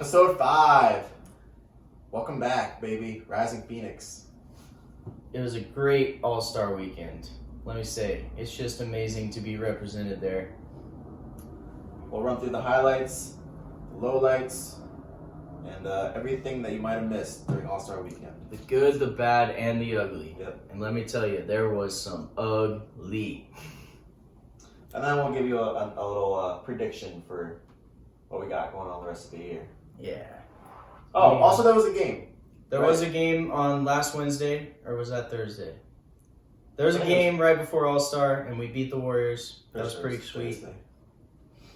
Episode 5. Welcome back, baby. Rising Phoenix. It was a great All-Star weekend. Let me say, it's just amazing to be represented there. We'll run through the highlights, the lowlights, and everything that you might have missed during All-Star weekend. The good, the bad, and the ugly. Yep. And let me tell you, there was some ugly. And then we'll give you a little prediction for what we got going on the rest of the year. Yeah. Oh, Yeah. also there was a game. There was a game on last Wednesday, or was that Thursday? There was a I think it game right before All-Star, and we beat the Warriors. That was pretty sweet. Thursday.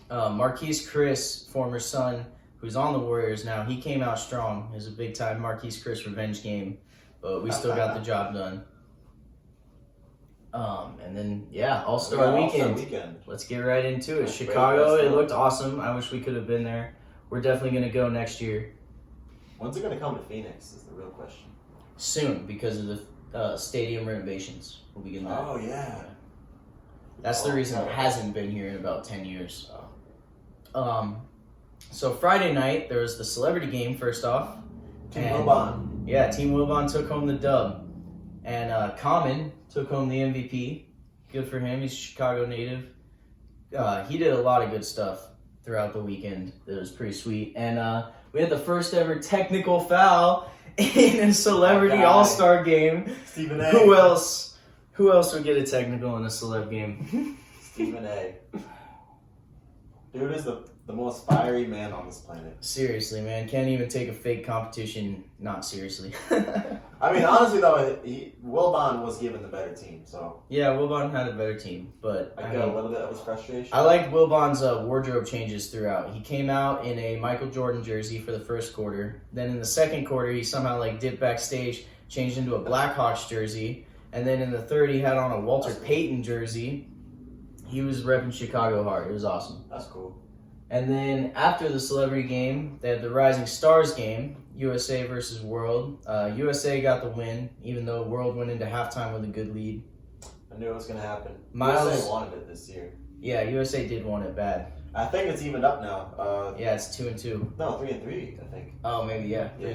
Marquise Chris, former son, who's on the Warriors now, he came out strong. It was a big-time Marquise Chris revenge game, but we still got the job done. And then, All-Star weekend. Let's get right into it. That's Chicago, great. it looked awesome. I wish we could have been there. We're definitely going to go next year. When's it going to come to Phoenix is the real question. Soon, because of the stadium renovations. We'll be getting that. Oh, yeah. That's the reason it hasn't been here in about 10 years. So Friday night, there was the celebrity game first off. Team Wilbon. Yeah, Team Wilbon took home the dub. And Common took home the MVP. Good for him. He's a Chicago native. He did a lot of good stuff throughout the weekend. It was pretty sweet. And we had the first ever technical foul in a celebrity all-star game. Stephen A. Who else would get a technical in a celeb game? Stephen A. Dude is the most fiery man on this planet. Seriously, man. Can't even take a fake competition not seriously. I mean, honestly, though, Wilbon was given the better team, so Yeah, Wilbon had a better team, but I get a little bit of his frustration. I liked Wilbon's wardrobe changes throughout. He came out in a Michael Jordan jersey for the first quarter. Then in the second quarter, he somehow dipped backstage, changed into a Blackhawks jersey. And then in the third, he had on a Walter Payton jersey. He was repping Chicago hard. It was awesome. That's cool. And then after the celebrity game, they had the Rising Stars game, USA versus World. USA got the win, even though World went into halftime with a good lead. I knew it was going to happen. Miles- USA wanted it this year. Yeah, USA did want it bad. I think it's evened up now. Yeah, it's 2-2. No, 3-3, I think. Oh, maybe, yeah, Yeah,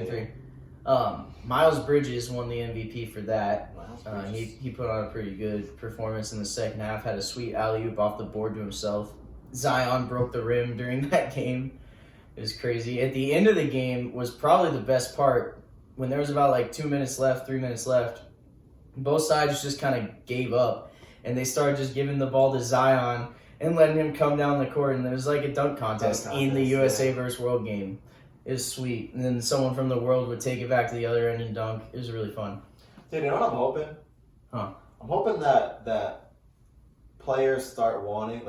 3-3. Miles Bridges won the MVP for that. Miles Bridges. He put on a pretty good performance in the second half, had a sweet alley-oop off the board to himself. Zion broke the rim during that game. It was crazy. At the end of the game was probably the best part. When there was about 2 minutes left, 3 minutes left, both sides just kind of gave up. And they started just giving the ball to Zion and letting him come down the court. And there was like a dunk contest in the USA versus World game. It was sweet. And then someone from the World would take it back to the other end and dunk. It was really fun. Dude, you know what I'm hoping? Huh. I'm hoping that players start wanting,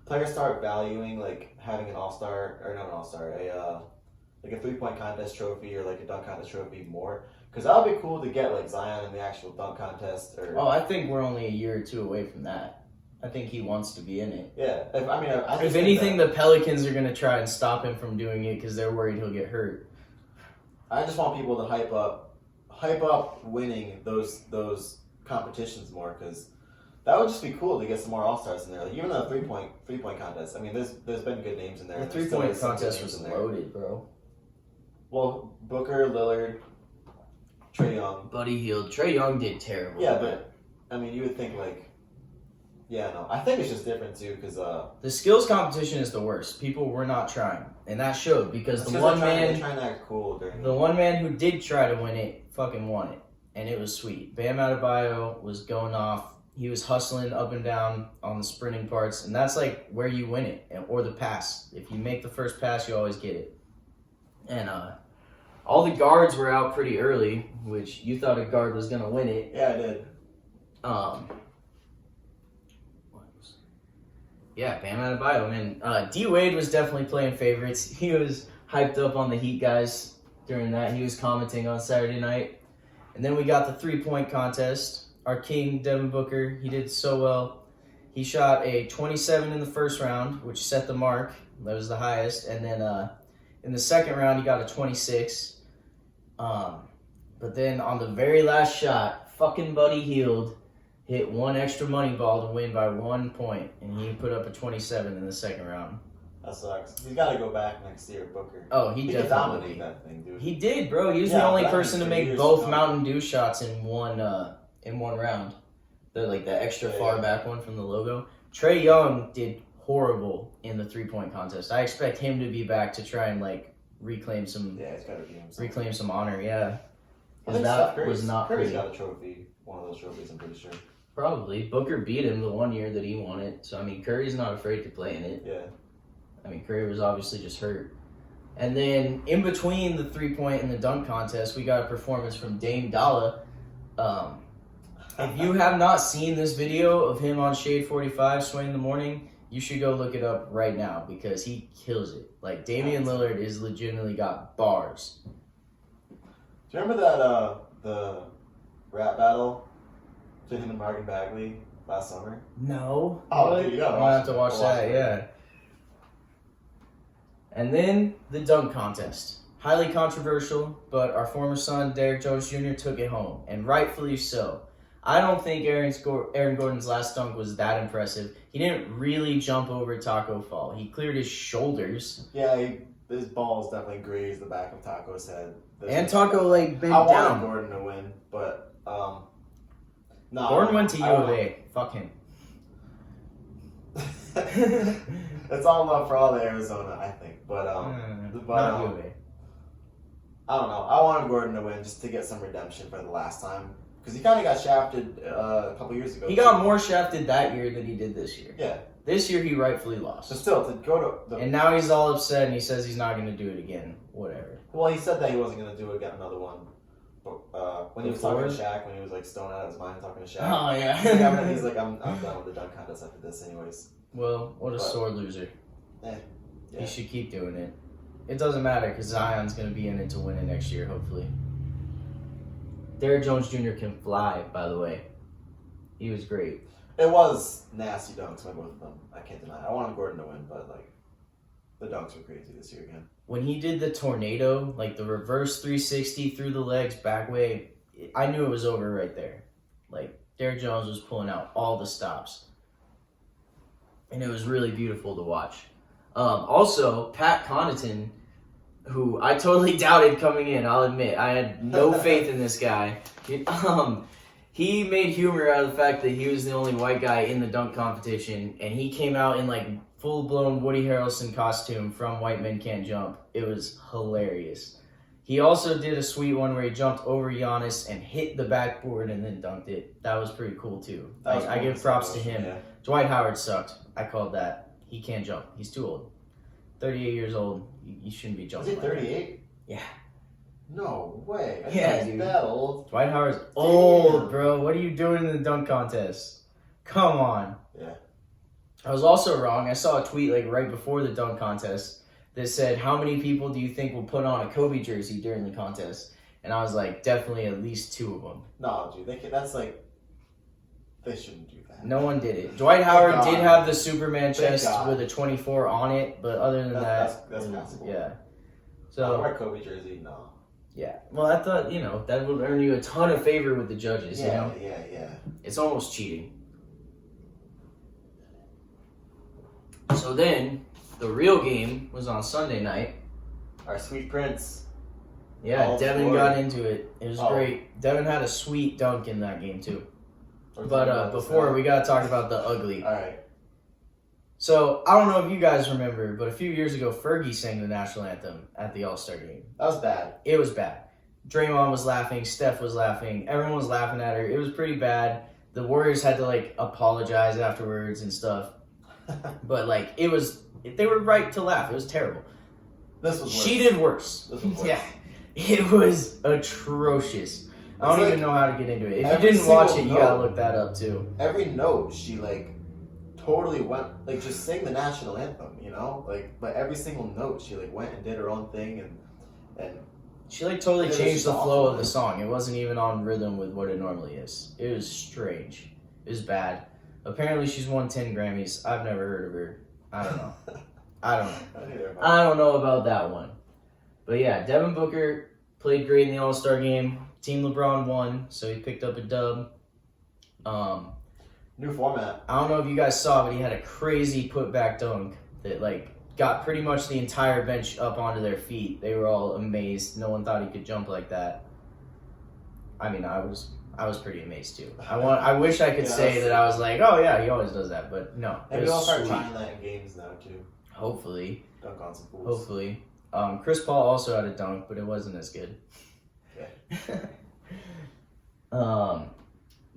players start valuing, having an all-star, or not an all-star, a 3-point contest trophy or a dunk contest trophy more. Because that would be cool to get, Zion in the actual dunk contest. Oh, I think we're only a year or two away from that. I think he wants to be in it. Yeah. I If anything, the Pelicans are going to try and stop him from doing it because they're worried he'll get hurt. I just want people to hype up winning those competitions more, because that would just be cool to get some more all-stars in there. Even the three-point contest. I mean, there's been good names in there. The There's still three-point some good contest names was in there. loaded, bro. Well, Booker, Lillard, Trae Young. Buddy Hield. Trae Young did terrible. Yeah, but I mean, you would think I think it's just different too, because the skills competition is the worst. People were not trying, and that showed because they're trying to act cool during the one man who did try to win it fucking won it, and it was sweet. Bam Adebayo was going off. He was hustling up and down on the sprinting parts, and that's where you win it, or the pass. If you make the first pass, you always get it. And all the guards were out pretty early, which you thought a guard was gonna win it. Yeah, I did. Yeah, Bam Adebayo, man. D-Wade was definitely playing favorites. He was hyped up on the Heat guys during that. He was commenting on Saturday night. And then we got the three-point contest. Our king, Devin Booker, he did so well. He shot a 27 in the first round, which set the mark. That was the highest. And then in the second round, he got a 26. But then on the very last shot, fucking Buddy Hield hit one extra money ball to win by 1 point, and he put up a 27 in the second round. That sucks. He's got to go back next year, Booker. Oh, He he could dominate definitely. that thing, dude. He did, bro. He was Yeah, the only but I mean, person to for make years both to come. Mountain Dew shots in one round. The extra Yeah, far yeah. back one from the logo. Trae Young did horrible in the 3-point contest. I expect him to be back to try and reclaim some Yeah, it's got to be him. honor. Yeah, I 'cause think that Steph Curry's, was not Curry's pretty. got a trophy. One of those trophies, I'm pretty sure. Probably Booker beat him the one year that he won it. So I mean, Curry's not afraid to play in it. Yeah. I mean, Curry was obviously just hurt. And then in between the 3-point and the dunk contest, we got a performance from Dame Dalla. If you have not seen this video of him on Shade 45 swaying in the morning, you should go look it up right now because he kills it. Like, Damian Lillard is legitimately got bars. Do you remember that the rap battle between him and Marvin Bagley last summer? No. Oh, dude, you gotta I'll have to watch that, it. yeah. And then the dunk contest. Highly controversial, but our former son, Derrick Jones Jr., took it home, and rightfully so. I don't think Aaron Gordon's last dunk was that impressive. He didn't really jump over Taco Fall. He cleared his shoulders. Yeah, his balls definitely grazed the back of Taco's head. And Taco, bent I wanted down. Gordon to win, but no. Gordon went to U of A. Fuck him. It's all love for all the Arizona, I think. But Not U of A. I don't know. I wanted Gordon to win just to get some redemption for the last time because he kind of got shafted a couple years ago. He got more shafted that year than he did this year. Yeah. This year he rightfully lost. So still to go to the And now he's all upset and he says he's not going to do it again. Whatever. well, he said that he wasn't going to do it again another one. But when he was talking to Before? Shaq, when he was stoned out of his mind talking to Shaq, Oh, yeah. he's like, I'm done with the dunk contest after this, anyways. Well, what a But- sore loser. Yeah. He should keep doing it. It doesn't matter because Zion's going to be in it to win it next year, hopefully. Derrick Jones Jr. can fly, by the way. He was great. It was nasty dunks by both of them. I can't deny it. I wanted Gordon to win, but the dunks were crazy this year again. When he did the tornado, the reverse 360 through the legs, back way, I knew it was over right there. Derrick Jones was pulling out all the stops. And it was really beautiful to watch. Also, Pat Connaughton, who I totally doubted coming in, I'll admit. I had no faith in this guy. He made humor out of the fact that he was the only white guy in the dunk competition, and he came out in full-blown Woody Harrelson costume from White Men Can't Jump. It was hilarious. He also did a sweet one where he jumped over Giannis and hit the backboard and then dunked it. That was pretty cool too. I give props to him. Yeah. Dwight Howard sucked. I called that. He can't jump. He's too old. 38 years old. You shouldn't be Was jumping. he 38? Yeah. No way. I Yeah, think he's dude. that old. Dwight Howard's old, bro. What are you doing in the dunk contest? Come on. Yeah. I was also wrong. I saw a tweet right before the dunk contest that said, how many people do you think will put on a Kobe jersey during the contest? And I was like, definitely at least 2 of them. No, dude. They shouldn't do that. No one did it. Dwight Howard God. did have the Superman Thank chest God. with a 24 on it, but other than That's that, passable. yeah. So So, wear Kobe jersey, no. yeah. Well, I thought, that would earn you a ton of favor with the judges, you know? Yeah. It's almost cheating. So then, the real game was on Sunday night. Our sweet prince. Yeah, All Devin scored. got into it. It was Oh. great. Devin had a sweet dunk in that game, too. We're But talking about this before, now. we got to talk about the ugly. All right. So, I don't know if you guys remember, but a few years ago, Fergie sang the national anthem at the All-Star game. That was bad. It was bad. Draymond was laughing, Steph was laughing, everyone was laughing at her. It was pretty bad. The Warriors had to apologize afterwards and stuff. But they were right to laugh. It was terrible. This was worse. She did worse. This was worse. Yeah. It was atrocious. I don't It's even know how to get into it. If you every didn't watch it, single you gotta note. look that up too. Every note, she totally went just sang the national anthem, but every single note she went and did her own thing and She totally It was changed just the flow awful. of the song. It wasn't even on rhythm with what it normally is. It was strange. It was bad. Apparently she's won 10 Grammys. I've never heard of her. I don't know. I don't know about that one. But yeah, Devin Booker played great in the All-Star game. Team LeBron won, so he picked up a dub. New format. I don't know if you guys saw, but he had a crazy putback dunk that got pretty much the entire bench up onto their feet. They were all amazed. No one thought he could jump like that. I mean, I was pretty amazed too. I wish I could say that I was like, oh yeah, he always does that, but no. Maybe I'll start trying that in games now too. Hopefully. Dunk on some fools. Hopefully. Chris Paul also had a dunk, but it wasn't as good. Yeah.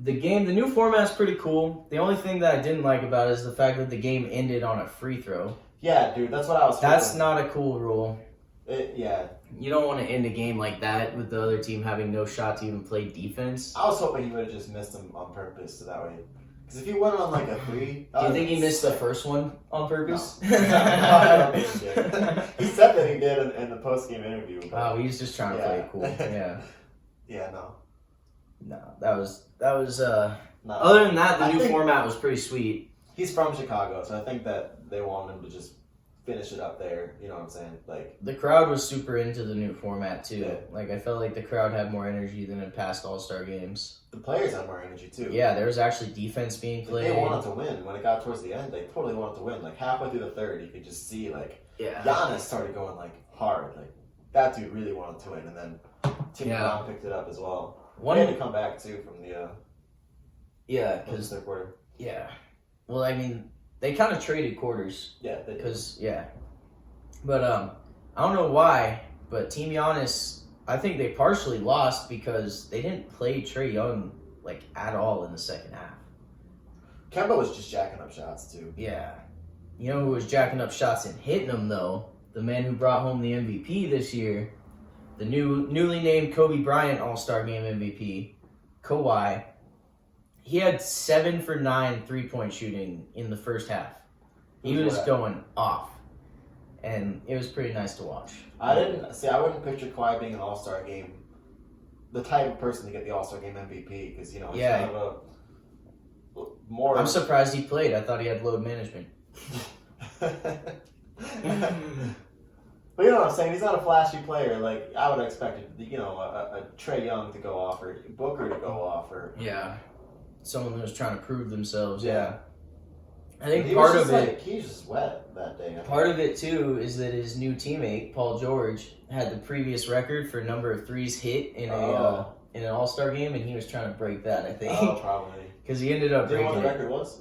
The new format's pretty cool. The only thing that I didn't like about it is the fact that the game ended on a free throw. Yeah, dude, that's what I was. That's not a cool rule. Yeah. You don't want to end a game like that with the other team having no shot to even play defense. I was hoping he would have just missed them on purpose, so that way. Because if he went on like a 3, do you think he missed the first one on purpose? No. I don't think he did. He said that he did in the post game interview. Oh, he was just trying to play it cool. Yeah. Yeah, no. No, that was. No. Other than that, the new format was pretty sweet. He's from Chicago, so I think that they want him to just finish it up there. You know what I'm saying? Like, the crowd was super into the new format too. Yeah. Like, I felt like the crowd had more energy than in past All-Star games. the players had more energy too. Yeah, there was actually defense being Like, played. they wanted to win. When it got towards the end, they totally wanted to win. Like halfway through the third, you could just see like Yeah. Giannis started going like hard. Like that dude really wanted to win, and then Tim Yeah. Brown picked it up as well. One. They had to come back too from the Yeah, because third quarter. yeah. Well, I mean, they kind of traded quarters Yeah, they did. because but I don't know why, but Team Giannis, I think they partially lost because they didn't play Trae Young like at all in the second half. Kemba was just jacking up shots too. Yeah. You know who was jacking up shots and hitting them though? The man who brought home the MVP this year, the newly named Kobe Bryant All-Star Game MVP, Kawhi. He had 7 for 9 3-point shooting in the first half. He Who's was that? going off, and it was pretty nice to watch. I wouldn't picture Kawhi being an All-Star game, the type of person to get the All-Star game MVP, because he's Yeah. kind of a more. I'm surprised he played. I thought he had load management. But you know what I'm saying? He's not a flashy player. Like I would have expected, a Trae Young to go off or Booker to go off or. Yeah. Someone who was trying to prove themselves. Yeah. I think He part was of just, it. like, he was just wet that day. Part of it too is that his new teammate Paul George had the previous record for number of threes hit in in an All-Star game, and he was trying to break that. I think Oh, probably. because he ended up Do you know breaking what the it. record was?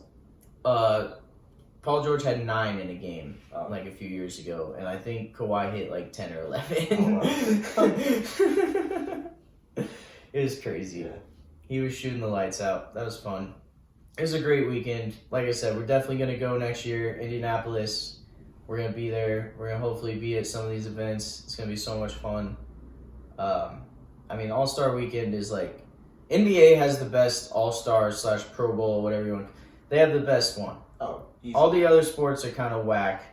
Paul George had 9 in a game Oh. like a few years ago, and I think Kawhi hit like 10 or 11. It was crazy. Yeah. He was shooting the lights out. That was fun. It was a great weekend. Like I said, we're definitely going to go next year. Indianapolis. We're going to be there. We're going to hopefully be at some of these events. It's going to be so much fun. I mean, All-Star Weekend is like... NBA has the best All-Star / Pro Bowl, whatever you want. They have the best one. Oh, easy. All the other sports are kind of whack.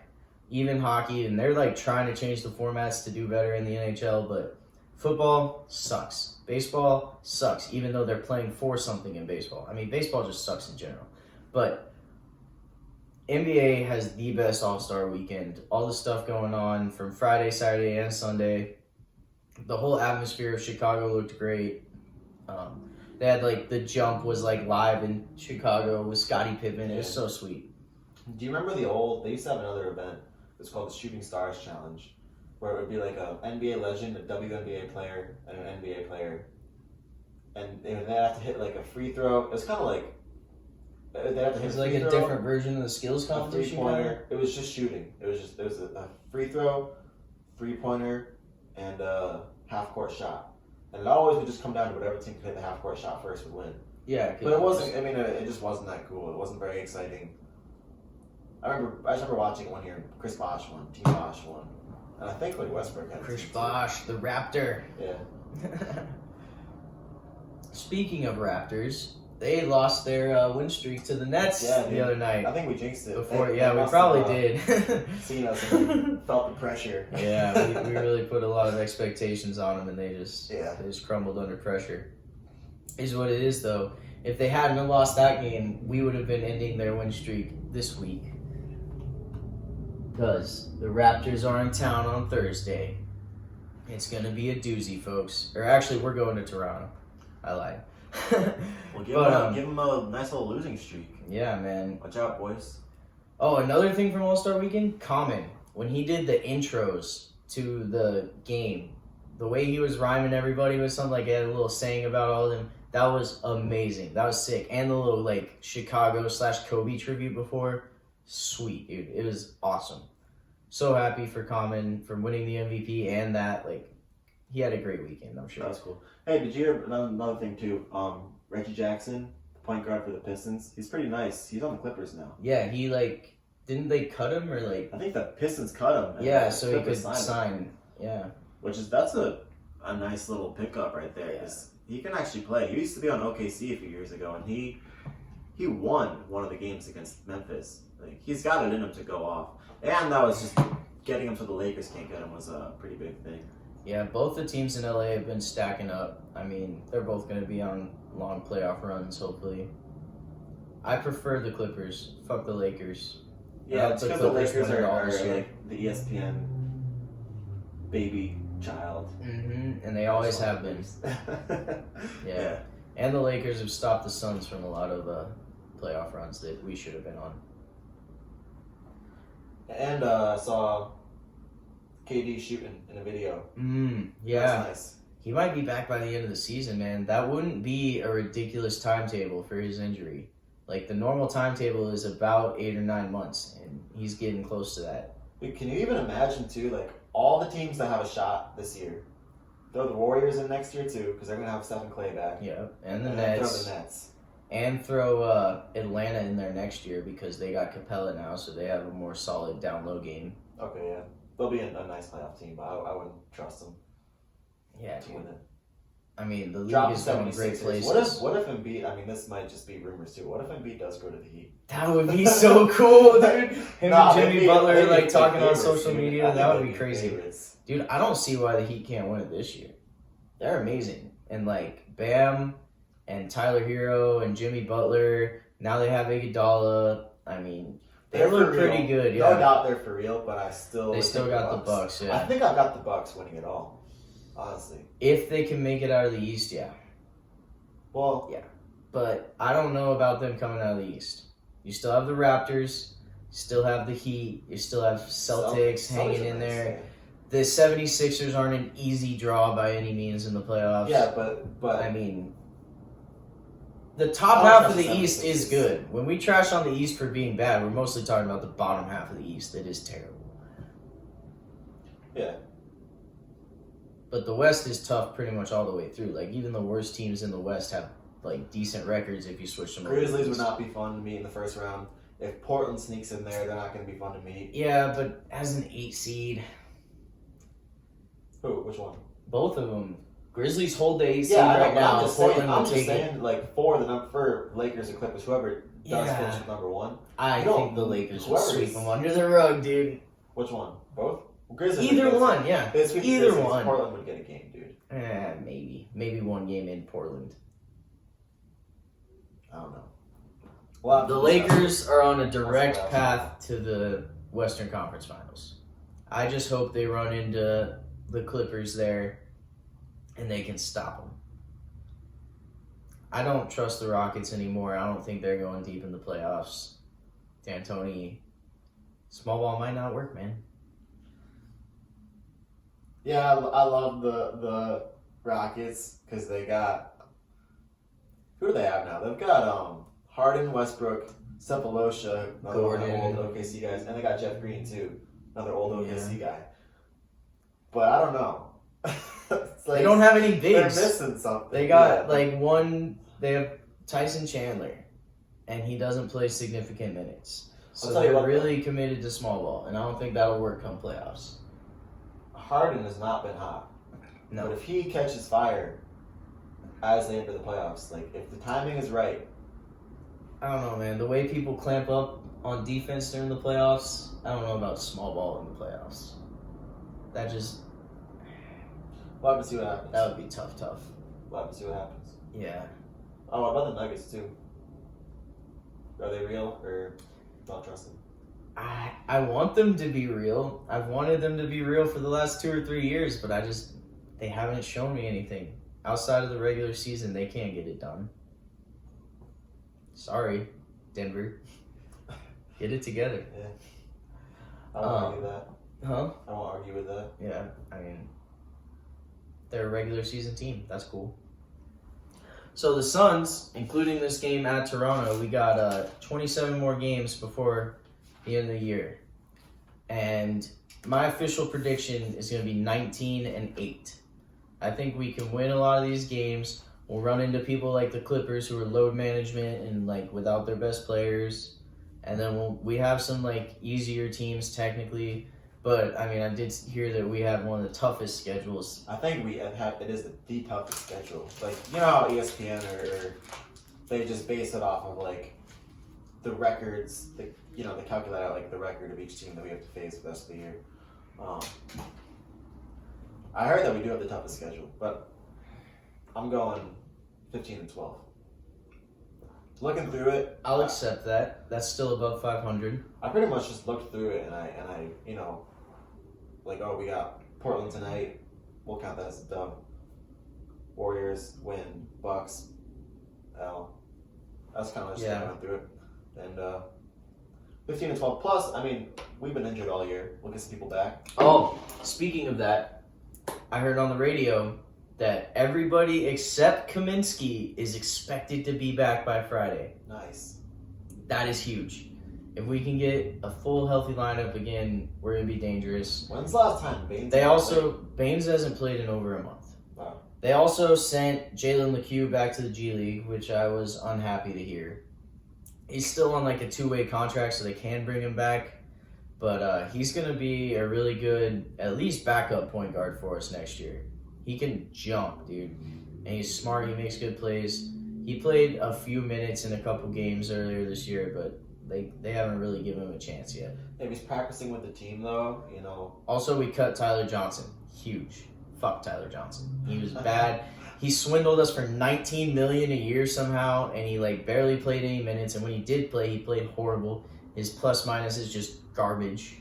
Even hockey. And they're like trying to change the formats to do better in the NHL. But football sucks. Baseball sucks, even though they're playing for something in baseball. I mean, baseball just sucks in general. But NBA has the best All-Star weekend. All the stuff going on from Friday, Saturday, and Sunday. The whole atmosphere of Chicago looked great. They had, like, the jump was, like, live in Chicago with Scottie Pippen. It was so sweet. Do you remember they used to have another event. It's called the Shooting Stars Challenge, where it would be like an NBA legend, a WNBA player, and an NBA player. And they'd have to hit like a free throw. It was kind of like they'd have to It hit was a like free a throw, different version of the skills a competition. Kind of. 3-pointer. It was just shooting. It was a free throw, 3-pointer, and a half-court shot. And it always would just come down to whatever team could hit the half-court shot first would win. Yeah. But it wasn't. I mean, it just wasn't that cool. It wasn't very exciting. I just remember watching it one year. Chris Bosh won. Team Bosh won, and I think like Westbrook had. Chris a team too. Bosh, the Raptor. Yeah. Speaking of Raptors, they lost their win streak to the Nets the other night. I think we jinxed it. Before, They we must probably have, did. seen us and felt the pressure. Yeah, we really put a lot of expectations on them, and they just crumbled under pressure. Is what it is, though. If they hadn't have lost that game, we would have been ending their win streak this week. Because the Raptors are in town on Thursday. It's going to be a doozy, folks. Or actually, we're going to Toronto. I lied. Well, But, give them a nice little losing streak. Yeah, man. Watch out, boys. Oh, another thing from All-Star Weekend? Common. when he did the intros to the game, the way he was rhyming everybody with something like he had a little saying about all of them, that was amazing. That was sick. And the little like Chicago/Kobe tribute before, sweet, dude. It was awesome. So happy for Common for winning the MVP and that, like, he had a great weekend, I'm sure. That was cool. Hey, did you hear another thing too? Reggie Jackson, the point guard for the Pistons, he's pretty nice. He's on the Clippers now. Yeah, he like, didn't they cut him or like? I think the Pistons cut him. And Yeah, the so he could Clippers sign. him. Yeah. That's a nice little pickup right there. 'Cause he can actually play. He used to be on OKC a few years ago, and he won one of the games against Memphis. Like, he's got it in him to go off, and that was just getting him to the Lakers can't get him was a pretty big thing. Yeah, both the teams in LA have been stacking up. I mean, they're both going to be on long playoff runs, hopefully. I prefer the Clippers. Fuck the Lakers. Yeah, it's the because the Clippers Lakers win it all are this year. like the ESPN baby child. And they always have been. Yeah. And the Lakers have stopped the Suns from a lot of playoff runs that we should have been on. And I saw KD shooting in a video. Yeah. That's nice. He might be back by the end of the season, man. That wouldn't be a ridiculous timetable for his injury. Like, the normal timetable is about 8 or 9 months, and he's getting close to that. Dude, can you even imagine, too, like, all the teams that have a shot this year? Throw the Warriors in next year, too, because they're going to have Stephen Clay back. Yeah, and the then Nets. Throw the Nets. And throw Atlanta in there next year because they got Capella now, so they have a more solid down-low game. Okay, yeah. They'll be a nice playoff team, but I wouldn't trust them Yeah, to win it. I mean, the league Drop is going great 76ers. places. What if Embiid, I mean, this might just be rumors, too. What if Embiid does go to the Heat? That would be so cool, dude. Him and Jimmy they'd Butler be like talking on favorites, social dude. media. I think That would they'd be crazy. favorites. Dude, I don't see why the Heat can't win it this year. They're amazing. And like Bam and Tyler Hero and Jimmy Butler, now they have Iguodala. I mean, they They're look for pretty real. good. No Yeah, doubt they're for real, but they would still take got the Bucks. I Yeah, think I've got the Bucks winning it all, honestly. if they can make it out of the East, yeah. Well, But I don't know about them coming out of the East. You still have the Raptors, you still have the Heat, you still have Celtics hanging in there. The 76ers aren't an easy draw by any means in the playoffs. Yeah, but I mean, the top I don't half of trust the the East 76ers. is good. When we trash on the East for being bad, we're mostly talking about the bottom half of the East that is terrible. Yeah. But the West is tough pretty much all the way through. Like, even the worst teams in the West have, like, decent records if you switch them over. Grizzlies would not be fun to meet in the first round. If Portland sneaks in there, they're not going to be fun to meet. Yeah, but as an 8 seed, Who? Which one? both of them. Grizzlies hold the 8 seed Yeah, I know, right but now. I'm just Portland saying, will I'm just take it. saying, like, for Lakers or Clippers, whoever does Yeah. finish with number one. I You don't- think the Lakers will whoever sweep is- them under the rug, dude. Which one? Both? Grizzlies. Either Grizzlies. one, yeah. They sweep the Either Grizzlies, one. Portland would get a game, dude. Maybe. Maybe one game in Portland. I don't know. Well, The Lakers are on a direct That's what path to the Western Conference Finals. I just hope they run into the Clippers there and they can stop them. I don't trust the Rockets anymore. I don't think they're going deep in the playoffs. D'Antoni, small ball might not work, man. Yeah, I love the Rockets because they got. Who do they have now? They've got Harden, Westbrook, Cephalosha, another one of the Gordon. old OKC guys, and they got Jeff Green too, another old OKC Yeah. guy. But I don't know. It's like They don't have any they're bigs. missing something. They got Yeah. like one. They have Tyson Chandler, and he doesn't play significant minutes. So I'll tell you they're what, really committed to small ball, and I don't think that'll work come playoffs. Harden has not been hot. No. But if he catches fire as they enter the playoffs, like if the timing is right, I don't know, man. The way people clamp up on defense during the playoffs, I don't know about small ball in the playoffs. That just we'll have to see what happens. that would be tough. We'll have to see what happens. Yeah. Oh, what about the Nuggets too? Are they real or don't trust them? I want them to be real. I've wanted them to be real for the last 2 or 3 years, but they haven't shown me anything. Outside of the regular season, they can't get it done. Sorry, Denver. Get it together. I don't argue that. Huh? I won't argue with that. Yeah, I mean, they're a regular season team. That's cool. So the Suns, including this game at Toronto, we got 27 more games before the end of the year. And my official prediction is going to be 19-8. I think we can win a lot of these games. We'll run into people like the Clippers who are load management and like without their best players. And then we have some like easier teams technically. But I mean, I did hear that we have one of the toughest schedules. I think it is the toughest schedule. Like, you know how ESPN or they just base it off of like the records, they calculate out like the record of each team that we have to face the rest of the year. I heard that we do have the toughest schedule, but I'm going 15-12. Looking through it, I'll accept that. That's still above 500. I pretty much just looked through it and I like, oh, we got Portland tonight. We'll count that as a dub. Warriors win. Bucks L. That's kind of just how I went through it. And 15-12 plus. I mean, we've been injured all year. We'll get some people back. Oh, speaking of that, I heard on the radio that everybody except Kaminsky is expected to be back by Friday. Nice. That is huge. If we can get a full healthy lineup again, we're gonna be dangerous. When's the last time Baines? Baines hasn't played in over a month. Wow. They also sent Jalen LeCue back to the G League, which I was unhappy to hear. He's still on like a 2-way contract, so they can bring him back. But he's gonna be a really good, at least backup point guard for us next year. He can jump, dude, and he's smart. He makes good plays. He played a few minutes in a couple games earlier this year, but they haven't really given him a chance yet. If he's practicing with the team, though, Also, we cut Tyler Johnson. Huge. Fuck Tyler Johnson. He was bad. He swindled us for $19 million a year somehow, and he like barely played any minutes. And when he did play, he played horrible. His plus minus is just garbage.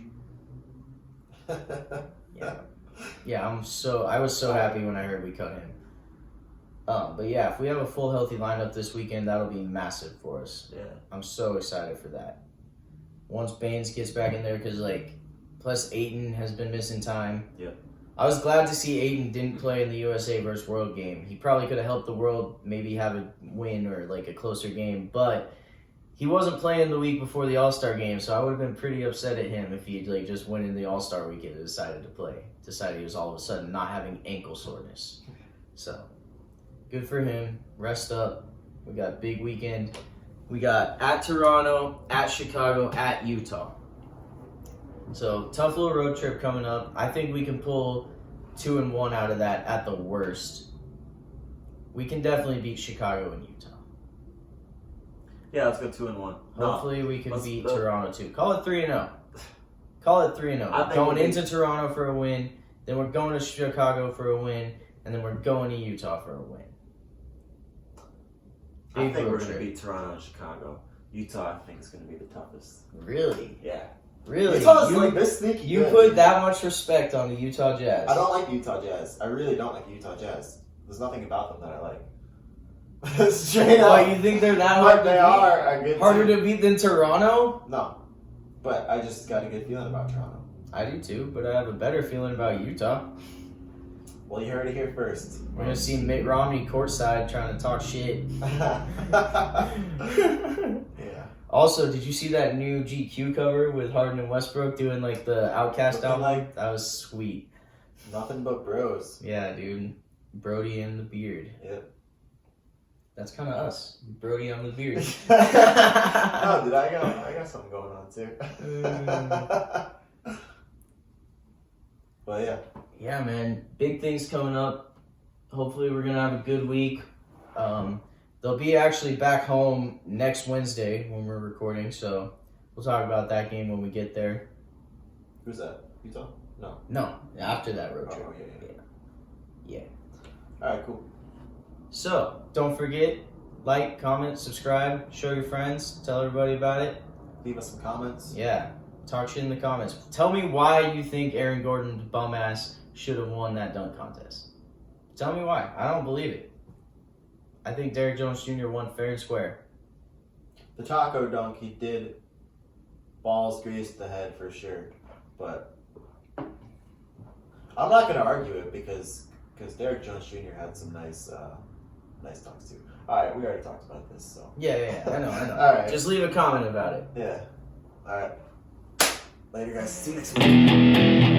Yeah. I was so happy when I heard we cut him. But yeah, if we have a full healthy lineup this weekend, that'll be massive for us. Yeah. I'm so excited for that. Once Baines gets back in there, because plus Ayton has been missing time. Yeah. I was glad to see Ayton didn't play in the USA versus World game. He probably could have helped the World maybe have a win or like a closer game, but he wasn't playing the week before the All-Star game, so I would have been pretty upset at him if he'd just went in the All-Star weekend and decided to play. Decided he was all of a sudden not having ankle soreness. So, good for him. Rest up. We got a big weekend. We got at Toronto, at Chicago, at Utah. So, tough little road trip coming up. I think we can pull 2-1 out of that at the worst. We can definitely beat Chicago and Utah. Yeah, let's go 2-1. Hopefully we can beat Toronto too. Call it 3-0. Call it 3-0. Going into Toronto for a win, then we're going to Chicago for a win, and then we're going to Utah for a win. I think we're going to beat Toronto and Chicago. Utah, I think, is going to be the toughest. Really? Yeah. Really? Utah's this sneaky. You put that much respect on the Utah Jazz. I don't like Utah Jazz. I really don't like Utah Jazz. There's nothing about them that I like. Straight up. Why, you think they're that hard to beat? They are a good harder team. to beat than Toronto? No. But I just got a good feeling about Toronto. I do too, but I have a better feeling about Utah. Well, you heard it here first. We're going to see Mitt Romney courtside trying to talk shit. Yeah. Also, did you see that new GQ cover with Harden and Westbrook doing the Outcast album? That was sweet. Nothing but bros. Yeah, dude. Brody and the beard. Yep. That's kind of us. Brody on the beard. No, dude, I got something going on too. But yeah. Yeah, man. Big things coming up. Hopefully we're going to have a good week. They'll be actually back home next Wednesday when we're recording, so we'll talk about that game when we get there. Who's that? Utah? No. No, after that road trip. Oh, yeah. All right, cool. So, don't forget, like, comment, subscribe, show your friends, tell everybody about it. Leave us some comments. Yeah, talk shit in the comments. Tell me why you think Aaron Gordon's bum ass should have won that dunk contest. Tell me why. I don't believe it. I think Derrick Jones Jr. won fair and square. The taco dunk, he did balls greased the head for sure, but I'm not gonna argue it because Derek Jones Jr. had some nice talks too. All right, we already talked about this, so Yeah, I know. All right. Just leave a comment about it. yeah. All right. Later, guys. See you next week.